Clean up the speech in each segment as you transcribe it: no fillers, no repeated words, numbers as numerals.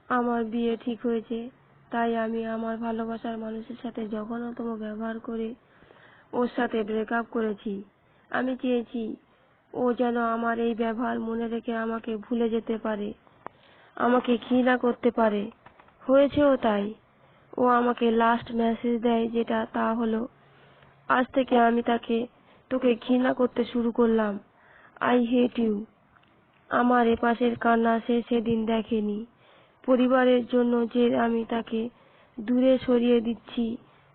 আমার বিয়ে ঠিক হয়েছে, তাই আমি আমার ভালোবাসার মানুষের সাথে জঘন্যতম ব্যবহার করে ওর সাথে ব্রেকআপ করেছি। আমি চেয়েছি ও যেন আমার এই ব্যবহার মনে রেখে আমাকে ভুলে যেতে পারে, আমাকে ঘৃণা করতে পারে। হয়েছেও তাই। ও আমাকে লাস্ট মেসেজ দেয় যেটা তা হলো, আজ থেকে আমি তোকে ঘৃণা করতে শুরু করলাম। I hate you. আমার এপাশের কান্না সে সেদিন দেখেনি। পরিবারের জন্য যে আমি তাকে দূরে সরিয়ে দিচ্ছি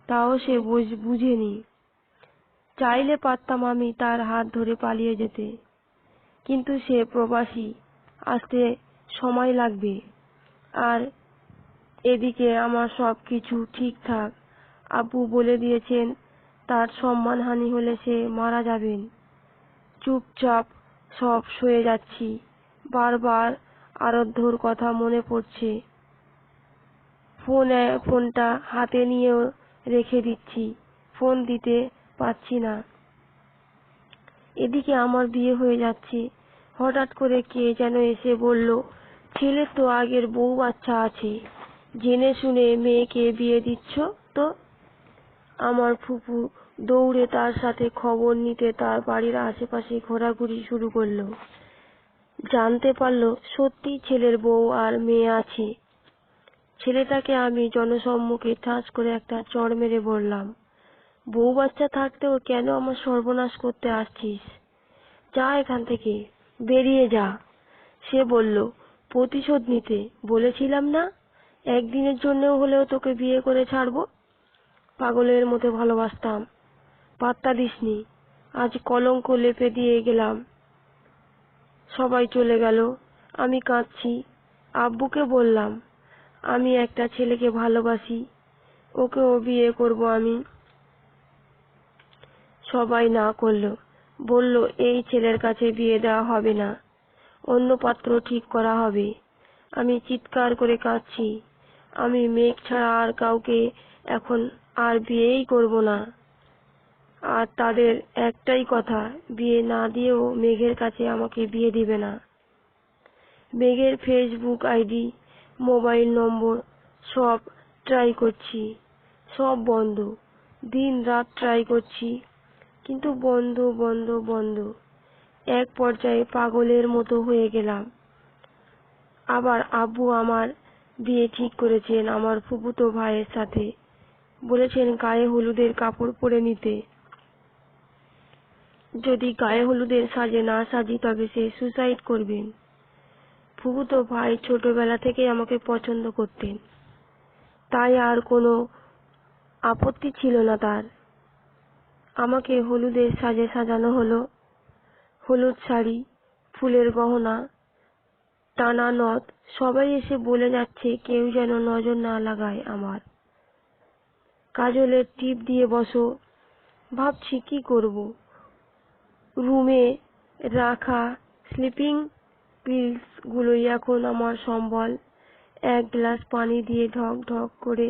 তাও সে বুঝেনি। চাইলে পারতাম আমি তার হাত ধরে পালিয়ে যেতে, কিন্তু সে প্রবাসী, আসতে সময় লাগবে। আর এদিকে আমার সবকিছু ঠিকঠাক। আব্বু বলে দিয়েছেন তার সম্মানহানি হলে সে মারা যাবেন। চুপচাপ সব সয়ে যাচ্ছি। বারবার আরাধ্যর কথা মনে পড়ছে। ফোনটা হাতে নিয়েও রেখে দিচ্ছি, ফোন দিতে পারছি না। এদিকে আমার বিয়ে হয়ে যাচ্ছে। হঠাৎ করে কে যেন এসে বলল, ছেলের তো আগের বউ বাচ্চা আছে, জেনে শুনে মেয়েকে বিয়ে দিচ্ছ তো? আমার ফুপু দৌড়ে তার সাথে খবর নিতে তার বাড়ির আশেপাশে ঘোরাঘুরি শুরু করলো। জানতে পারলো সত্যি ছেলের বউ আর মেয়ে আছে। ছেলেটাকে আমি জনসম্মুখে ঠাস করে একটা চড় মেরে বললাম, বউ বাচ্চা থাকতেও কেন আমার সর্বনাশ করতে আসছিস? যা এখান থেকে, বেরিয়ে যা। সে বলল, প্রতিশোধ নিতে বলেছিলাম না, একদিনের জন্যও হলেও তোকে বিয়ে করে ছাড়বো। পাগলের মতো ভালোবাসতাম, পাত্তা দিসনি। আজ কলঙ্ক লেপে দিয়ে গেলাম। সবাই চলে গেল, আমি কাঁদছি। আব্বুকে বললাম, আমি একটা ছেলেকে ভালোবাসি, ওকেও বিয়ে করব আমি। সবাই না করলো, বলল এই ছেলের কাছে বিয়ে দেওয়া হবে না, অন্য পাত্র ঠিক করা হবে। আমি চিৎকার করে কাঁদছি। আমি মেঘ ছাড়া আর কাউকে এখন আর বিয়েই করব না। আর তাদের একটাই কথা, বিয়ে না দিয়েও মেঘের কাছে আমাকে বিয়ে দিবে না। মেঘের ফেসবুক আইডি, মোবাইল নম্বর সব ট্রাই করছি, সব বন্ধ। দিন রাত ট্রাই করছি, কিন্তু বন্ধ বন্ধ বন্ধ। এক পর্যায়ে পাগলের মতো হয়ে গেলাম। আবার আব্বু আমার বিয়ে ঠিক করেছেন আমার ফুফুতো ভাইয়ের সাথে। বলেছেন গায়ে হলুদের কাপড় পরে নিতে। যদি গায়ে হলুদের সাজে না সাজি তবে সে সুসাইড করবেন। ফুফুতো ভাই ছোটবেলা থেকে আমাকে পছন্দ করতেন, তাই আর কোনো আপত্তি ছিল না তার। আমাকে হলুদের সাজে সাজানো হলো। হলুদ শাড়ি, ফুলের গহনা, টানা নথ। সবাই এসে বলে যাচ্ছে কেউ যেন নজর না লাগায় আমার। কাজলের টিপ দিয়ে বসো। ভাবছি কি করব। রুমে রাখা স্লিপিং পিলস গুলোই এখন আমার সম্বল। এক গ্লাস পানি দিয়ে ঢক ঢক করে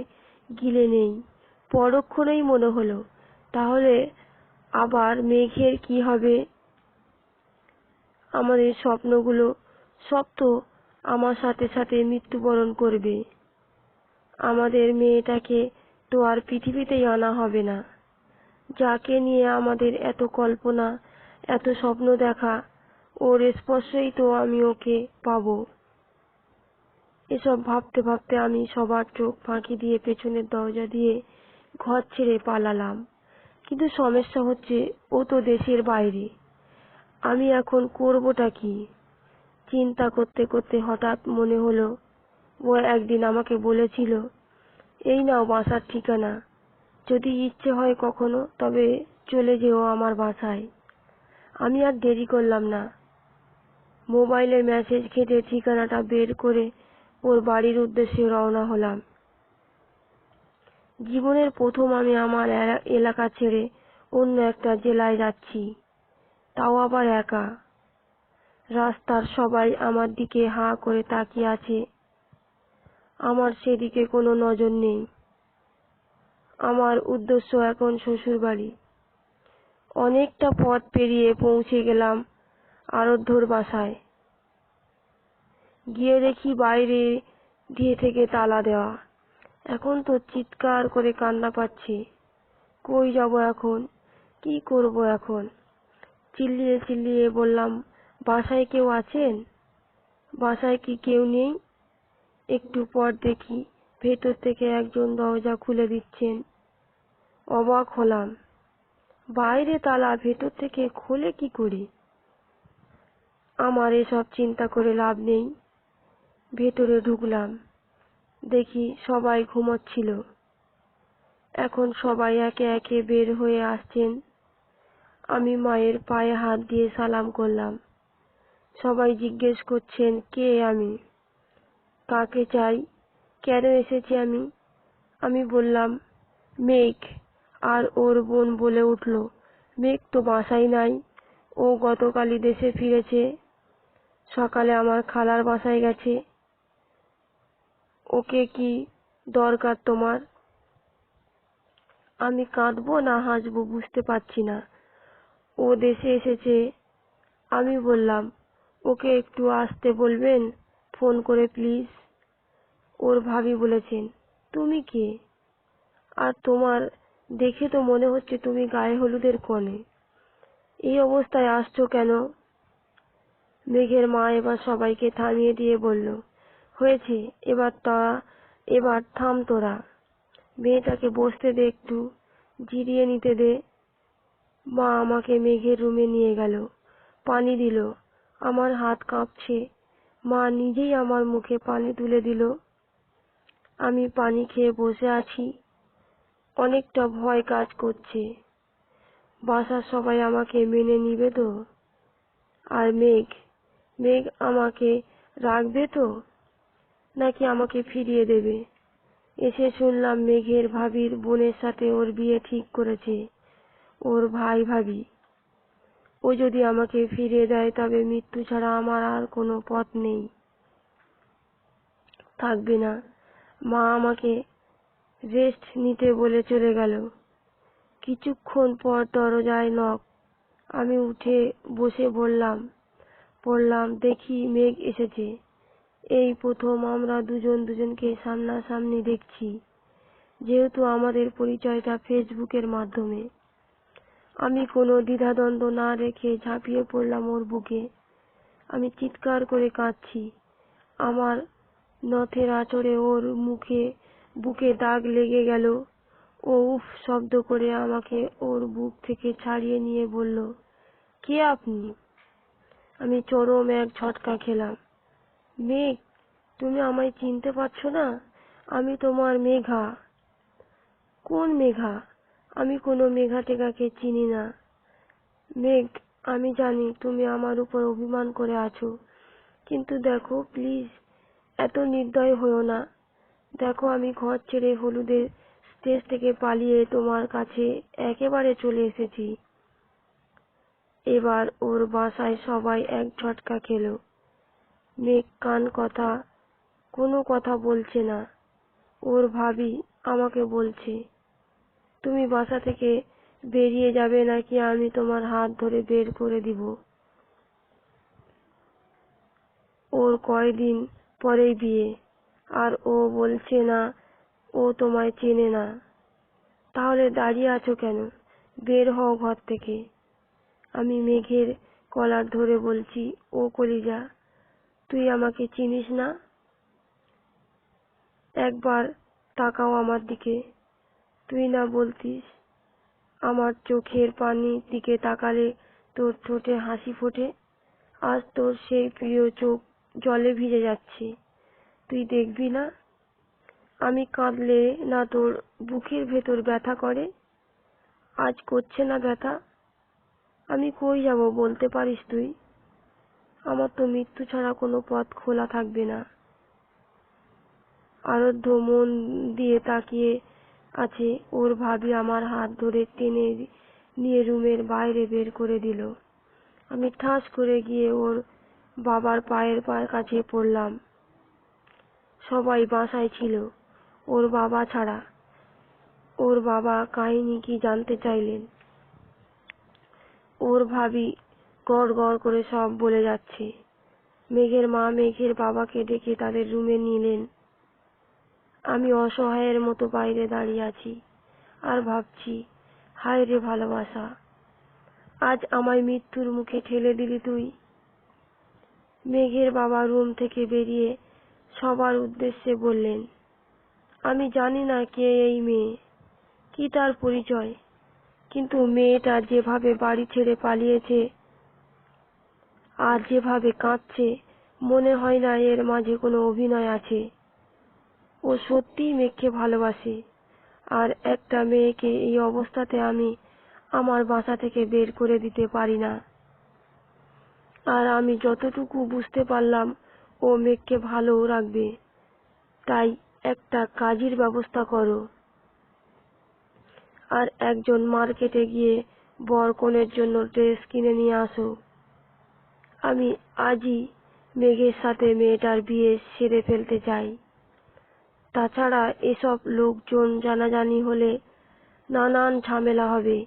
গিলে নেই। পরক্ষণেই মনে হলো, তাহলে আবার মেঘের কি হবে? আমাদের স্বপ্নগুলো সব তো আমার সাথে সাথে মৃত্যুবরণ করবে। আমাদের মেয়েটাকে তো আর পৃথিবীতেই আনা হবে না। যাকে নিয়ে আমাদের এত কল্পনা, এত স্বপ্ন দেখা, ওর স্পর্শেই তো আমি ওকে পাবো। এসব ভাবতে ভাবতে আমি সবার চোখ ফাঁকি দিয়ে পেছনের দরজা দিয়ে ঘর ছেড়ে পালালাম। কিন্তু সমস্যা হচ্ছে, ও তো দেশের বাইরে। আমি এখন করবোটা কি? চিন্তা করতে করতে হঠাৎ মনে হলো, ও একদিন আমাকে বলেছিল, এই নাও বাসার ঠিকানা, যদি ইচ্ছে হয় কখনো তবে চলে যেও আমার বাসায়। আমি আর দেরি করলাম না। মোবাইলের মেসেজ ঘেঁটে ঠিকানাটা বের করে ওর বাড়ির উদ্দেশ্যে রওনা হলাম। জীবনের প্রথম আমি আমার এলাকা ছেড়ে অন্য একটা জেলায় যাচ্ছি, তাও আবার একা। রাস্তার সবাই আমার দিকে হাঁ করে তাকিয়ে আছে। আমার সেদিকে কোনো নজর নেই। আমার উদ্দেশ্য এখন শ্বশুরবাড়ি। অনেকটা পথ পেরিয়ে পৌঁছে গেলাম আরাধ্যর বাসায়। গিয়ে দেখি বাইরে দিয়ে থেকে তালা দেওয়া। এখন তো চিৎকার করে কান্না পাচ্ছে। কই যাব এখন, কি করব এখন? চিল্লিয়ে চিল্লিয়ে বললাম, বাসায় কেউ আছেন? বাসায় কি কেউ নেই? একটু পর দেখি ভেতর থেকে একজন দরজা খুলে দিচ্ছেন। অবাক হলাম, বাইরে তালা, ভেতর থেকে খোলে কি করে? আমার এসব চিন্তা করে লাভ নেই। ভেতরে ঢুকলাম, দেখি সবাই ঘুমোচ্ছিল। এখন সবাই একে একে বের হয়ে আসছেন। আমি মায়ের পায়ে হাত দিয়ে সালাম করলাম। সবাই জিজ্ঞেস করছেন কে আমি, কাকে চাই, কেন এসেছি আমি। আমি বললাম মেঘ। আর ওর বোন বলে উঠল, মেঘ তো বাসায় নাই, ও গতকালই দেশে ফিরেছে, সকালে আমার খালার বাসায় গেছে। ওকে কি দরকার তোমার? আমি কাঁদবো না হাসবো বুঝতে পারছি না। ও দেশে এসেছে। আমি বললাম, ওকে একটু আসতে বলবেন ফোন করে প্লিজ। ওর ভাবি বলেছেন, তুমি কে? আর তোমার দেখে তো মনে হচ্ছে তুমি গায়ে হলুদের কনে, এই অবস্থায় আসছো কেন? মেঘের মা এবার সবাইকে থামিয়ে দিয়ে বলল, হয়েছে, এবার থাম তোরা। মেয়েটাকে বসতে দে, একটু জিরিয়ে নিতে দে। মা আমাকে মেঘের রুমে নিয়ে গেল, পানি দিল। আমার হাত কাঁপছে। মা নিজেই আমার মুখে পানি তুলে দিল। আমি পানি খেয়ে বসে আছি। অনেকটা ভয় কাজ করছে, বাসার সবাই আমাকে মেনে নিবে তো? আর মেঘ মেঘ আমাকে রাখবে তো, নাকি আমাকে ফিরিয়ে দেবে? এসে শুনলাম মেঘের ভাবির বোনের সাথে ওর বিয়ে ঠিক করেছে, ওর ভাই ভাবি। ও যদি আমাকে ফিরিয়ে দেয় তবে মৃত্যু ছাড়া আমার আর কোনো পথ নেই, থাকবে না। মা আমাকে রেস্ট নিতে বলে চলে গেল। কিছুক্ষণ পর দরজায় নক। আমি উঠে বসে পড়লাম, দেখি মেঘ এসেছে। এই প্রথম আমরা দুজন দুজনকে সামনাসামনি দেখছি, যেহেতু আমাদের পরিচয়টা ফেসবুকের মাধ্যমে। আমি কোনো দ্বিধাদ্বন্দ্ব না রেখে ঝাঁপিয়ে পড়লাম ওর বুকে। আমি চিৎকার করে কাঁদছি। আমার নথের আঁচড়ে ওর বুকে দাগ লেগে গেল। ও উফ শব্দ করে আমাকে ওর বুক থেকে ছাড়িয়ে নিয়ে বলল, কে আপনি? আমি চরম এক ঝটকা খেলাম। মেঘ, তুমি আমায় চিনতে পারছো না? আমি তোমার মেঘা। কোন মেঘা? আমি কোনো মেঘা টেঘাকে চিনি না। মেঘ, আমি জানি তুমি আমার উপর অভিমান করে আছো, কিন্তু দেখো প্লিজ, এত নির্দয় হয়ো না। দেখো আমি ঘর ছেড়ে হলুদের স্টেজ থেকে পালিয়ে তোমার কাছে একেবারে চলে এসেছি। এবার ওর বাসায় সবাই এক ঝটকা খেলো। মেঘ কোনো কথা বলছে না। ওর ভাবি আমাকে বলছে, তুমি বাসা থেকে বেরিয়ে যাবে নাকি আমি তোমার হাত ধরে বের করে দিব। ওর কয়দিন পরেই বিয়ে, আর ও বলছে না ও তোমায় চেনে না। তাহলে দাঁড়িয়ে আছো কেন? বের হও ঘর থেকে। আমি মেঘের কলার ধরে বলছি, ও কলিজা, তুই আমাকে চিনিস না? একবার তাকাও আমার দিকে। তুই না বলতিস আমার চোখের পানির দিকে তাকালে তোর ঠোঁটে হাসি ফোটে? আজ তোর সেই প্রিয় চোখ জলে ভিজে যাচ্ছে, তুই দেখবি না? আমি কাঁদলে না তোর বুকের ভেতর ব্যথা করে? আজ করছে না ব্যথা? আমি কই যাব বলতে পারিস তুই? আমার তো মৃত্যু ছাড়া কোনো পথ খোলা থাকবে না। আরাধ্য মন দিয়ে তাকিয়ে আছে। ওর ভাবি আমার হাত ধরে টেনে নিয়ে রুমের বাইরে বের করে দিল। আমি ঠাস করে গিয়ে ওর বাবার পায়ের কাছে পড়লাম। সবাই বাসায় ছিল ওর বাবা ছাড়া। ওর বাবা কাহিনী কি জানতে চাইলেন। ওর ভাবি গড় গড় করে সব বলে যাচ্ছে। মেঘের মা মেঘের বাবাকে ডেকে তাদের রুমে নিলেন। আমি অসহায়ের মতো বাইরে দাঁড়িয়ে আছি আর ভাবছি, হায় রে ভালোবাসা, আজ আমায় মৃত্যুর মুখে ঠেলে দিলি তুই। মেঘের বাবা রুম থেকে বেরিয়ে সবার উদ্দেশ্যে বললেন, আমি জানি না কে এই মেয়ে, কি তার পরিচয়, কিন্তু মেয়েটা যেভাবে বাড়ি ছেড়ে পালিয়েছে আর যেভাবে কাঁদছে, মনে হয় না এর মাঝে কোনো অভিনয় আছে। ও সত্যিই মেঘকে ভালোবাসে। আর একটা মেয়েকে এই অবস্থাতে আমি আমার বাসা থেকে বের করে দিতে পারি না। আর আমি যতটুকু বুঝতে পারলাম, ও মেঘকে ভালোও রাখবে। তাই একটা কাজের ব্যবস্থা করো, আর একজন মার্কেটে গিয়ে বর কনের জন্য ড্রেস কিনে নিয়ে আসো। আমি আজই মেঘের সাথে মেয়েটার বিয়ে সেরে ফেলতে চাই। তাছাড়া এসব লোকজন জানাজানি হলে নানান ঝামেলা হবে।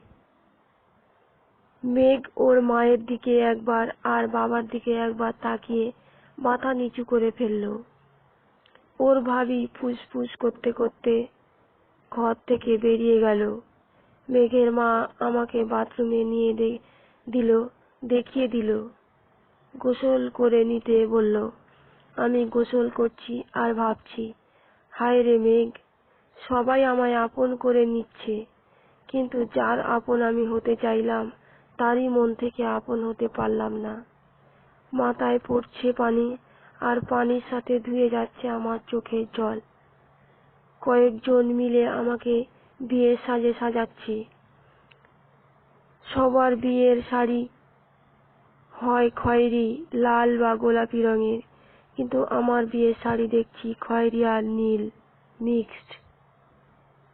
মেঘ ওর মায়ের দিকে একবার আর বাবার দিকে একবার তাকিয়ে মাথা নিচু করে ফেলল। ওর ভাবি ফুসফুস করতে করতে ঘর থেকে বেরিয়ে গেল। মেঘের মা আমাকে বাথরুমে নিয়ে দেখিয়ে দিল, গোসল করে নিতে বলল। আমি গোসল করছি আর ভাবছি, হায় রে মেঘ, সবাই আমায় আপন করে নিচ্ছে, কিন্তু যার আপন আমি হতে চাইলাম তারই মন থেকে আপন হতে পারলাম না। মাথায় পড়ছে পানি, আর পানির সাথে ধুয়ে যাচ্ছে আমার চোখের জল। কয়েকজন মিলে আমাকে বিয়ের সাজে সাজাচ্ছে। সবার বিয়ের শাড়ি হয় খয়েরি, লাল বা গোলাপি রঙের, কিন্তু আমার বিয়ের শাড়ি দেখছি খয়েরি আর নীল মিক্সড।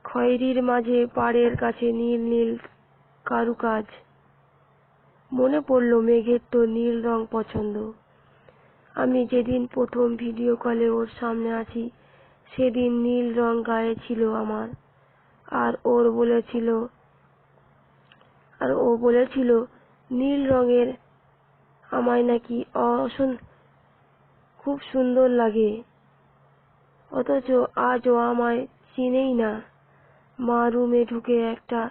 খয়েরির মাঝে পাড়ের কাছে নীল নীল কারুকাজ। মনে পড়ল মেঘের তো নীল রং পছন্দ। আমি যেদিন প্রথম ভিডিও কলে ওর সামনে আসি, সেদিন নীল রং গায়ে ছিল আমার। আর ও বলেছিল নীল রঙের আমায় নাকি খুব সুন্দর লাগে, অথচ আজ ও আমায় চিনেই না। মা রুমে ঢুকে একটা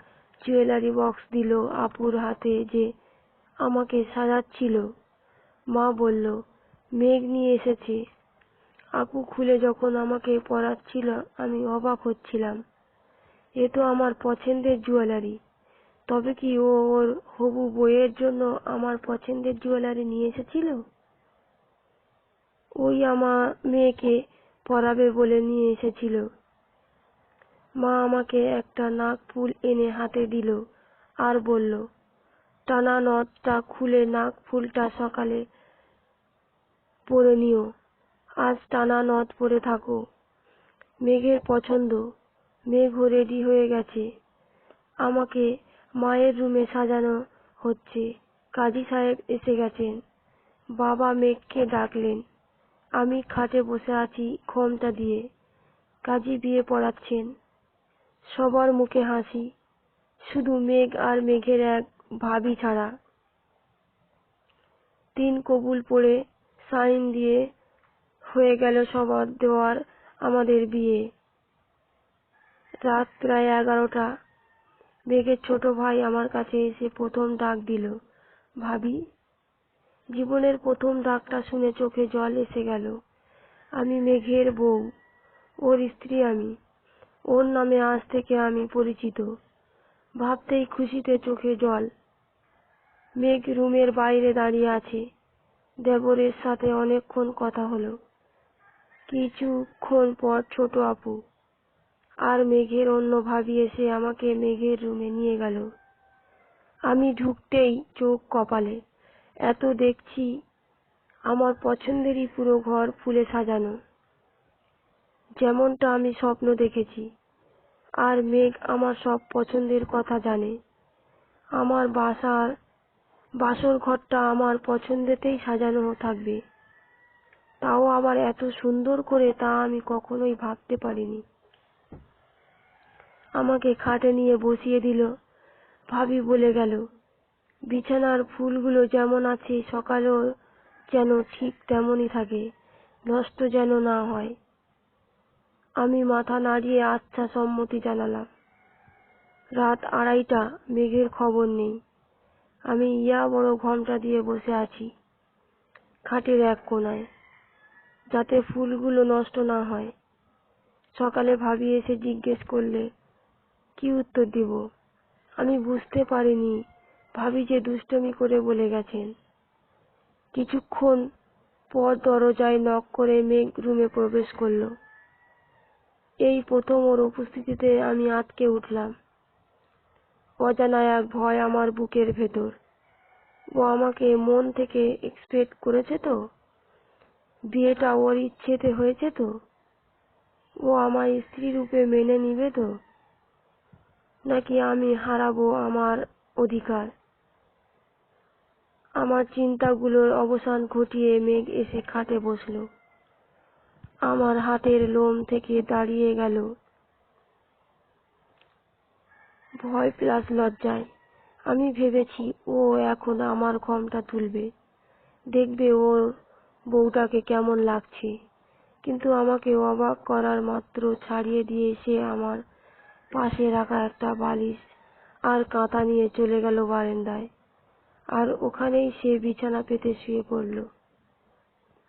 জুয়েলারি বক্স দিল আপুর হাতে, যে আমাকে সাজাচ্ছিল। মা বলল, মেঘ নিয়ে এসেছে। আপু খুলে যখন আমাকে পরাচ্ছিল, আমি অবাক হচ্ছিলাম। এ তো আমার পছন্দের জুয়েলারি। তবে কি ও ওর হবু বউয়ের জন্য আমার পছন্দের জুয়েলারি নিয়ে এসেছিল? ওই আমার মেয়েকে পরাবে বলে নিয়ে এসেছিল। মা আমাকে একটা নাকফুল এনে হাতে দিল আর বলল, টানা নথটা খুলে নাকফুলটা সকালে পরে নিও। আজ টানা নথ পরে থাকো। মেঘের পছন্দ। মেঘও রেডি হয়ে গেছে। আমাকে মায়ের রুমে সাজানো হচ্ছে। কাজী সাহেব এসে গেছেন। বাবা মেঘকে ডাকলেন। আমি খাটে বসে আছি ঘোমটা দিয়ে। কাজী বিয়ে পড়াচ্ছেন। সবার মুখে হাসি, শুধু মেঘ আর মেঘের এক ভাবি ছাড়া। 3 কবুল পড়ে সাইন দিয়ে হয়ে গেল সবার দেওয়ার আমাদের বিয়ে। রাত প্রায় 11টা। মেঘের ছোট ভাই আমার কাছে এসে প্রথম ডাক দিল, ভাবি। জীবনের প্রথম ডাকটা শুনে চোখে জল এসে গেল। আমি মেঘের বউ, ওর স্ত্রী আমি। ওর নামে আজ থেকে আমি পরিচিত। ভাবতেই খুশিতে চোখে জল। মেঘ রুমের বাইরে দাঁড়িয়ে আছে। দেবরের সাথে অনেকক্ষণ কথা হলো। কিছুক্ষণ পর ছোট আপু আর মেঘের অন্য ভাবি এসে আমাকে মেঘের রুমে নিয়ে গেল। আমি ঢুকতেই চোখ কপালে। এত দেখছি, আমার পছন্দেরই পুরো ঘর ফুলে সাজানো, যেমনটা আমি স্বপ্ন দেখেছি। আর মেঘ আমার সব পছন্দের কথা জানে। আমার বাসর ঘরটা আমার পছন্দেতেই সাজানো থাকবে, তাও আবার এত সুন্দর করে, তা আমি কখনোই ভাবতে পারিনি। আমাকে খাটে নিয়ে বসিয়ে দিল। ভাবি বলে গেল, বিছানার ফুলগুলো যেমন আছে সকালেও যেন ঠিক তেমনই থাকে, নষ্ট যেন না হয়। আমি মাথা নাড়িয়ে আচ্ছা সম্মতি জানালাম। রাত 2:30, মেঘের খবর নেই। আমি ইয়া বড় ঘোমটা দিয়ে বসে আছি খাটের এক কোনায়, যাতে ফুলগুলো নষ্ট না হয়। সকালে ভাবি এসে জিজ্ঞেস করলে কি উত্তর দিব। আমি বুঝতে পারিনি ভাবি যে দুষ্টুমি করে বলে গেছেন। কিছুক্ষণ পর দরজায় নক করে মেঘ রুমে প্রবেশ করলো। এই প্রথম ওর উপস্থিতিতে আমি আটকে উঠলাম। অজানা এক ভয় আমার বুকের ভেতর। ও আমাকে মন থেকে এক্সপেক্ট করেছে তো? বিয়েটা ওর ইচ্ছেতে হয়েছে তো? ও আমার স্ত্রী রূপে মেনে নিবে তো? নাকি আমি হারাবো আমার অধিকার? আমার চিন্তাগুলোর অবসান ঘটিয়ে মেঘ এসে খাটে বসলো। আমার হাতের লোম থেকে দাঁড়িয়ে গেল ভয় প্লাস লজ্জায়। আমি ভেবেছি ও এখন আমার ঘোমটা তুলবে, দেখবে ওর বউটাকে কেমন লাগছে। কিন্তু আমাকে অবাক করার মাত্র ছাড়িয়ে দিয়ে সে আমার পাশে রাখা একটা বালিশ আর কাঁথা নিয়ে চলে গেল বারান্দায়। আর ওখানেই সে বিছানা পেতে শুয়ে পড়ল।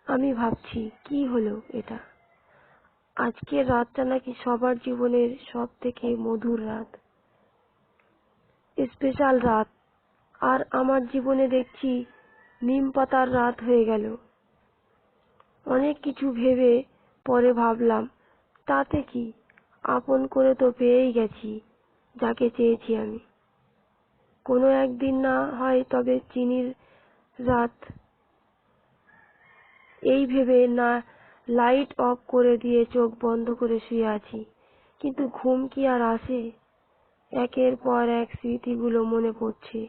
আমি ভাবছি, কি হলো এটা? আজকের রাতটা নাকি সবার জীবনের সব থেকে মধুর রাত, স্পেশাল রাত। আর আমার জীবনে দেখছি নিম পাতার রাত হয়ে গেল। অনেক কিছু ভেবে পরে ভাবলাম, তাতে কি, আপন করে তো পেয়েই গেছি যাকে চেয়েছি আমি। কোনো একদিন না হয় তবে চিনির রাত। এই ভেবে না লাইট অফ করে দিয়ে চোখ বন্ধ করে শুয়ে আছি। কিন্তু ঘুম কি আর আসে? একের পর এক স্মৃতিগুলো মনে পড়ছে।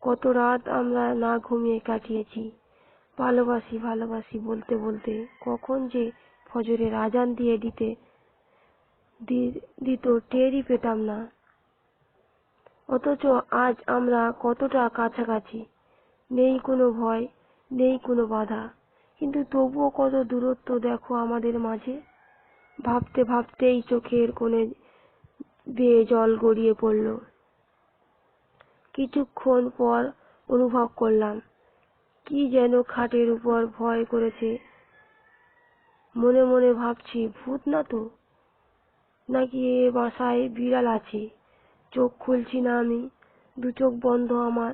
কত রাত আমরা না ঘুমিয়ে কাটিয়েছি, ভালোবাসি ভালোবাসি বলতে বলতে। কখন যে ফজরের আজান দিয়ে দিত টেরই পেতাম না। অথচ আজ আমরা কতটা কাছাকাছি। নেই কোনো ভয়, নেই কোনো বাধা, কিন্তু তবুও কত দূরত্ব দেখো আমাদের মাঝে। ভাবতে ভাবতেই চোখের কোণে বেয়ে জল গড়িয়ে পড়ল। কিছুক্ষণ পর অনুভব করলাম কি যেন খাটের উপর ভয় করেছে। মনে মনে ভাবছি, ভূত না তো, নাকি এ বাসায় বিড়াল আছে। চোখ খুলছি না আমি, দু চোখ বন্ধ আমার।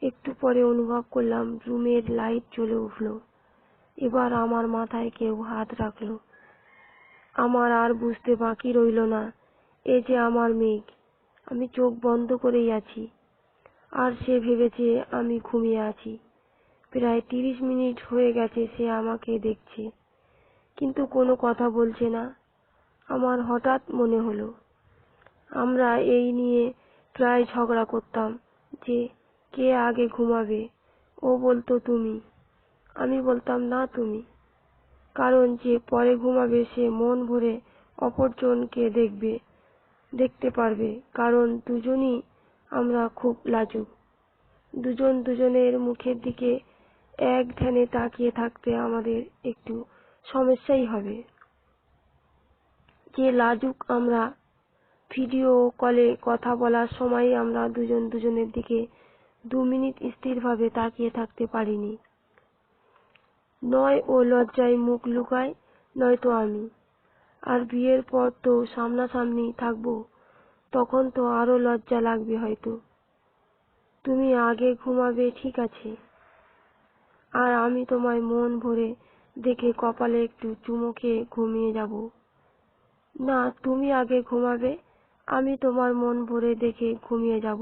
একটু পরে অনুভব করলাম রুমের লাইট জ্বলে উঠলো। এবার আমার মাথায় কেউ হাত রাখলো। আমার আর বুঝতে বাকি রইল না, এ যে আমার মেঘ। আমি চোখ বন্ধ করেই আছি, আর সে ভেবেছে আমি ঘুমিয়ে আছি। প্রায় 30 মিনিট হয়ে গেছে সে আমাকে দেখছে, কিন্তু কোনো কথা বলছে না। আমার হঠাৎ মনে হলো, আমরা এই নিয়ে প্রায় ঝগড়া করতাম যে কে আগে ঘুমাবে। ও বলতো তুমি, আমি বলতাম না তুমি। কারণ যে পরে ঘুমাবে সে মন ভরে অপরজনকে দেখতে পারবে। কারণ দুজনই আমরা খুব লাজুক। দুজন দুজনের মুখের দিকে এক ধ্যানে তাকিয়ে থাকতে আমাদের একটু সমস্যাই হবে। যে লাজুক আমরা, ভিডিও কলে কথা বলার সময় আমরা দুজন দুজনের দিকে 2 মিনিট স্থিরভাবে তাকিয়ে থাকতে পারিনি। নয় ও লজ্জায় মুখ লুকায়, নয়তো আমি। আর বিয়ের পর তো সামনাসামনি থাকবো, তখন তো আরো লজ্জা লাগবে হয়তো। তুমি আগে ঘুমাবে ঠিক আছে, আর আমি তোমায় মন ভরে দেখে কপালে একটু চুমু খেয়ে ঘুমিয়ে যাব। না, তুমি আগে ঘুমাবে, আমি তোমার মন ভরে দেখে ঘুমিয়ে যাব।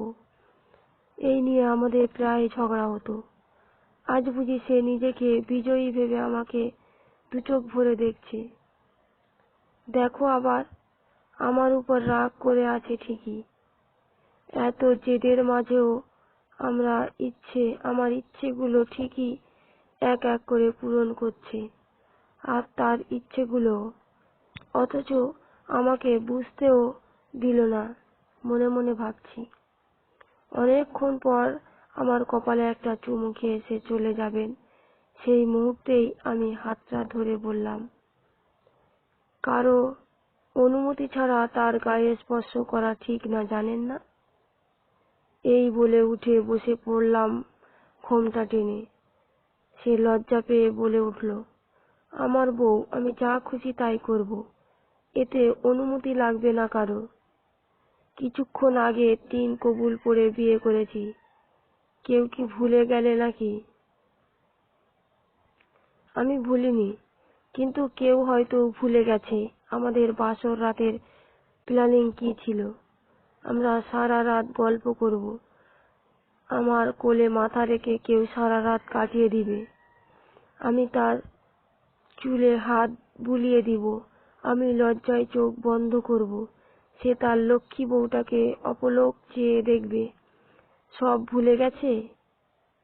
এই নিয়ে আমাদের প্রায় ঝগড়া হতো। আজ বুঝি সে নিজেকে বিজয়ী ভেবে আমাকে দু চোখ ভরে দেখছে। দেখো আবার আমার উপর রাগ করে আছে ঠিকই। এত জেদের মাঝেও আমার ইচ্ছেগুলো ঠিকই এক এক করে পূরণ করছে, আর তার ইচ্ছেগুলো অথচ আমাকে বুঝতেও দিল না। মনে মনে ভাবছি, অনেকক্ষণ পর আমার কপালে একটা চুমু খেয়ে সে চলে যাবেন। সেই মুহূর্তেই আমি হাতটা ধরে বললাম, কারো অনুমতি ছাড়া তার গায়ে স্পর্শ করা ঠিক না, জানেন না? এই বলে উঠে বসে পড়লাম ঘোমটা টেনে। সে লজ্জা পেয়ে বলে উঠল, আমার বউ, আমি যা খুশি তাই করব, এতে অনুমতি লাগবে না কারো। কিছুক্ষণ আগে 3 কবুল পড়ে বিয়ে করেছি, কেউ কি ভুলে গেলে নাকি? আমি ভুলিনি, কিন্তু কেউ হয়তো ভুলে গেছে আমাদের বাসর রাতের প্ল্যানিং কি ছিল। আমরা সারা রাত গল্প করব, আমার কোলে মাথা রেখে কেউ সারা রাত কাটিয়ে দিবে, আমি তার চুলে হাত বুলিয়ে দিব, আমি লজ্জায় চোখ বন্ধ করব, সে তার লক্ষ্মী বউটাকে অপলক চেয়ে দেখবে। সব ভুলে গেছে?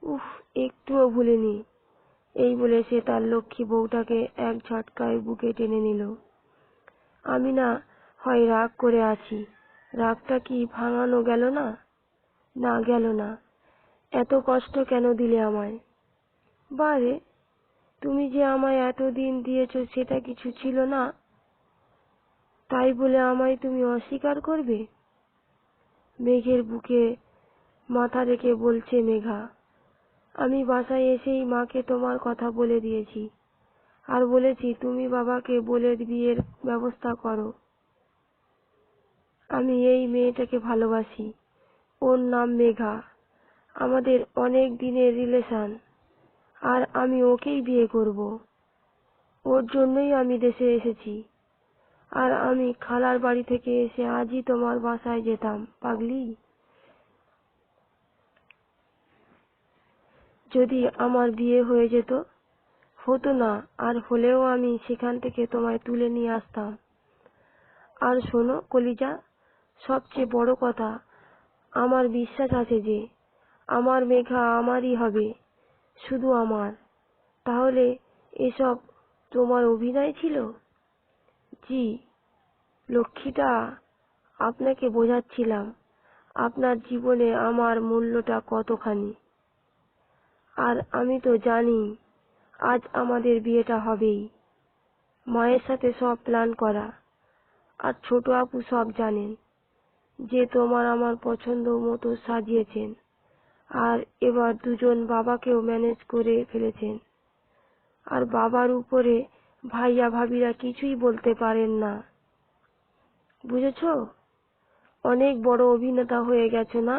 উফ, একটুও ভুলিনি। এই বলে সে তার লক্ষ্মী বউটাকে এক ঝটকায় বুকে টেনে নিল। আমি না হয় রাগ করে আছি, রাগটা কি ভাঙানো গেল না? না, গেল না। এত কষ্ট কেন দিলে আমায়? বারে, তুমি যে আমায় এতদিন দিয়েছ সেটা কিছু ছিল না, তাই বলে আমায় তুমি অস্বীকার করবে? মেঘের বুকে মাথা রেখে বলছে মেঘা, আমি বাসায় এসেই মাকে তোমার কথা বলে দিয়েছি, আর বলেছি তুমি বাবাকে বলে বিয়ের ব্যবস্থা করো। আমি এই মেয়েটাকে ভালোবাসি, ওর নাম মেঘা, আমাদের অনেক দিনের রিলেশন, আর আমি ওকেই বিয়ে করব। ওর জন্যই আমি দেশে এসেছি, আর আমি খালার বাড়ি থেকে এসে আজই তোমার বাসায় যেতাম। পাগলি, যদি আমার বিয়ে হয়ে যেত, হতো না, আর হলেও আমি সেখান থেকে তোমায় তুলে নিয়ে আসতাম। আর শোনো কলিজা, সবচেয়ে বড় কথা, আমার বিশ্বাস আছে যে আমার মেঘা আমারই হবে, শুধু আমার। তাহলে এসব তোমার অভিনয় ছিল? জি লক্ষ্মীটা, আপনাকে বোঝাচ্ছিলাম আপনার জীবনে আমার মূল্যটা কতখানি। আর আমি তো জানি আজ আমাদের বিয়েটা হবেই। মায়ের সাথে সব প্ল্যান করা, আর ছোট আপু সব জানেন যে তোমার আমার পছন্দ মতো সাজিয়েছেন, আর এবার দুজন বাবাকেও ম্যানেজ করে ফেলেছেন। আর বাবার উপরে ভাইয়া ভাবিরা কিছুই বলতে পারেন না, বুঝেছো? অনেক বড় অভিনেতা হয়ে গেছো না?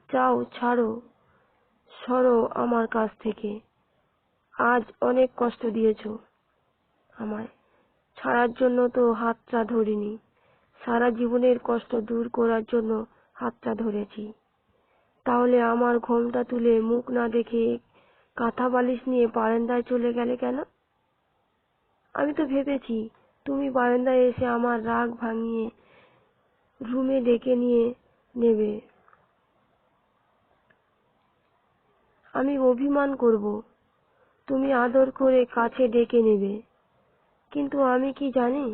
যাও, ছাড়ো, সরো আমার কাছ থেকে। আজ অনেক কষ্ট দিয়েছো আমায়, ছাড়ার জন্য তো হাতটা ধরিনি, সারা জীবনের কষ্ট দূর করার জন্য হাতটা ধরেছি। তাহলে আমার ঘোমটা তুলে মুখ না দেখে কাঁথা বালিশ নিয়ে বারান্দায় চলে গেলে কেন? আমি তো ভেবেছি তুমি বারান্দায় এসে আমার রাগ ভাঙিয়ে রুমে ডেকে নিয়ে নেবে, আমি অভিমান করব, তুমি আদর করে কাছে ডেকে নেবে। কিন্তু আমি কি জানি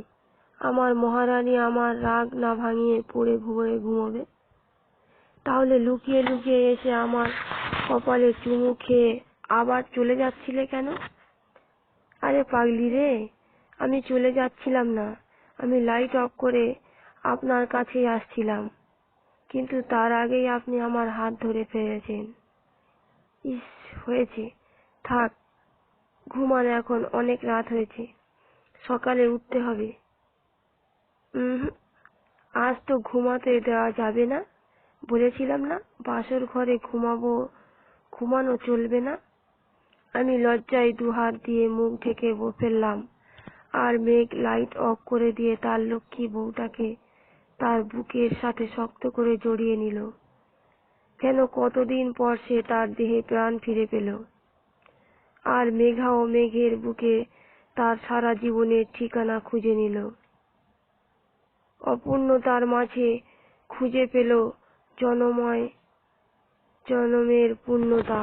আমার মহারানী আমার রাগ না ভাঙিয়ে পড়ে ঘুমোবে? তাহলে লুকিয়ে লুকিয়ে এসে আমার কপালে চুমু খেয়ে আবার চলে যাচ্ছিলে কেন? আরে পাগলি রে, আমি চলে যাচ্ছিলাম না, আমি লাইট অফ করে আপনার কাছেই আসছিলাম, কিন্তু তার আগেই আপনি আমার হাত ধরে ফেলেছেন। ইস, হয়েছে, থাক, ঘুমান এখন, অনেক রাত হয়েছে, সকালে উঠতে হবে। আজ তো ঘুমাতে দেওয়া যাবে না, বলেছিলাম না বাসর ঘরে ঘুমাবো, ঘুমানো চলবে না। আমি লজ্জায় দুহাত দিয়ে মুখ ঢেকে ফেললাম, আর মেঘ লাইট অফ করে দিয়ে তার লক্ষ্মী বউটাকে তার বুকের সাথে শক্ত করে জড়িয়ে নিল। কেন কতদিন পর সে তার দেহে প্রাণ ফিরে পেল। আর মেঘাও মেঘের বুকে তার সারা জীবনের ঠিকানা খুঁজে নিল, অপূর্ণতার মাঝে খুঁজে পেল জনমের পূর্ণতা।